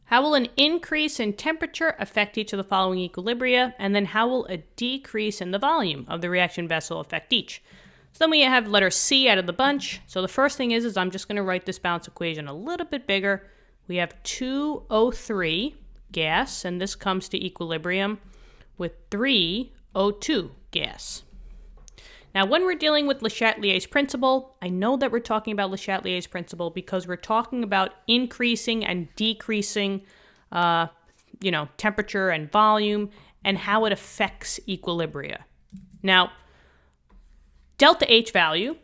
How will an increase in temperature affect each of the following equilibria? And then how will a decrease in the volume of the reaction vessel affect each? So then we have letter C out of the bunch. So the first thing is I'm just going to write this balance equation a little bit bigger. We have 2O3 gas, and this comes to equilibrium with 3O2 gas. Now, when we're dealing with Le Chatelier's principle, I know that we're talking about Le Chatelier's principle because we're talking about increasing and decreasing, temperature and volume and how it affects equilibria. Now, delta H value,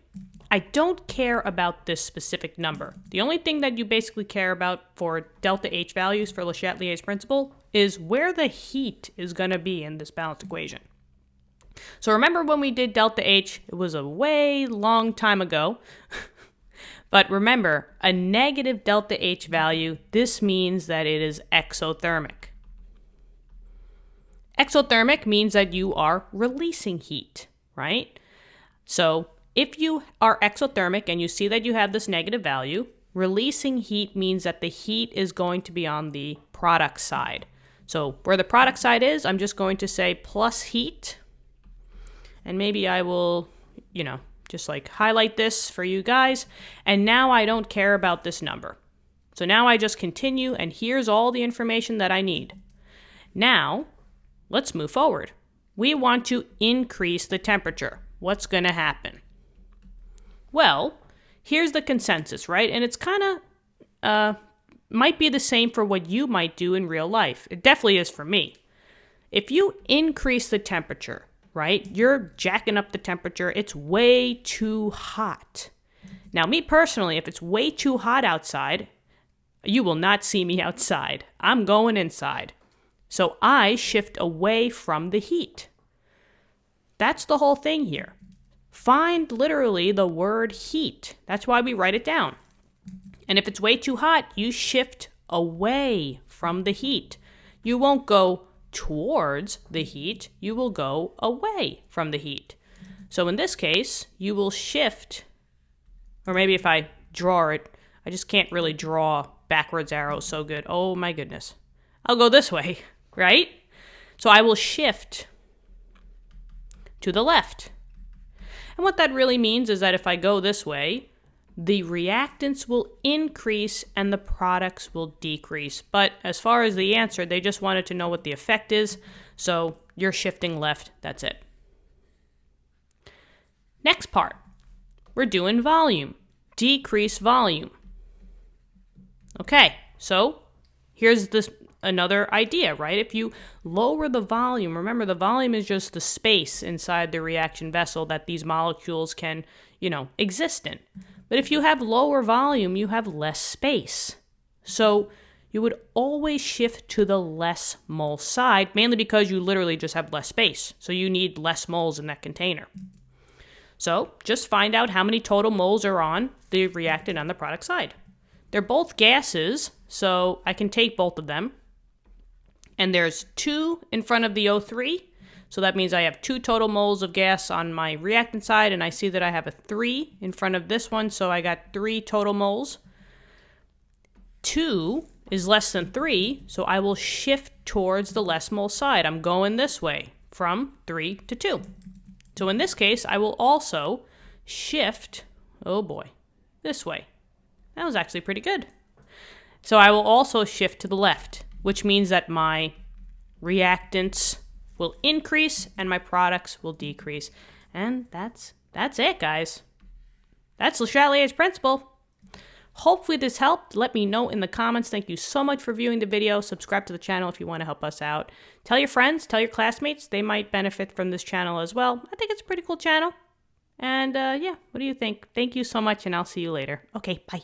I don't care about this specific number. The only thing that you basically care about for delta H values for Le Chatelier's principle is where the heat is going to be in this balance equation. So remember when we did delta H, it was a way long time ago. But remember, a negative delta H value, this means that it is exothermic. Exothermic means that you are releasing heat, right? So if you are exothermic and you see that you have this negative value, releasing heat means that the heat is going to be on the product side. So where the product side is, I'm just going to say plus heat. And maybe I will, just like highlight this for you guys. And now I don't care about this number. So now I just continue, and here's all the information that I need. Now, let's move forward. We want to increase the temperature. What's going to happen? Well, here's the consensus, right? And it's kind of, might be the same for what you might do in real life. It definitely is for me. If you increase the temperature, right? You're jacking up the temperature. It's way too hot. Now, me personally, if it's way too hot outside, you will not see me outside. I'm going inside. So I shift away from the heat. That's the whole thing here. Find literally the word heat. That's why we write it down. And if it's way too hot, you shift away from the heat. You won't go towards the heat, you will go away from the heat. So in this case, you will shift, or maybe if I draw it, I just can't really draw backwards arrows so good. Oh my goodness. I'll go this way, right? So I will shift to the left. And what that really means is that if I go this way, the reactants will increase and the products will decrease. But as far as the answer, they just wanted to know what the effect is. So you're shifting left. That's it. Next part. We're doing volume. Decrease volume. Okay, so here's another idea, right? If you lower the volume, remember the volume is just the space inside the reaction vessel that these molecules can, exist in. But if you have lower volume, you have less space. So you would always shift to the less mole side, mainly because you literally just have less space. So you need less moles in that container. So just find out how many total moles are on the reactant on the product side. They're both gases, so I can take both of them. And there's 2 in front of the O3. So that means I have 2 total moles of gas on my reactant side, and I see that I have a 3 in front of this one, so I got 3 total moles. 2 is less than 3, so I will shift towards the less mole side. I'm going this way from 3 to 2. So in this case, I will also shift, this way. That was actually pretty good. So I will also shift to the left, which means that my reactants will increase and my products will decrease. And that's it, guys. That's Le Chatelier's principle. Hopefully this helped. Let me know in the comments. Thank you so much for viewing the video. Subscribe to the channel if you want to help us out. Tell your friends, tell your classmates. They might benefit from this channel as well. I think it's a pretty cool channel. And what do you think? Thank you so much, and I'll see you later. Okay, bye.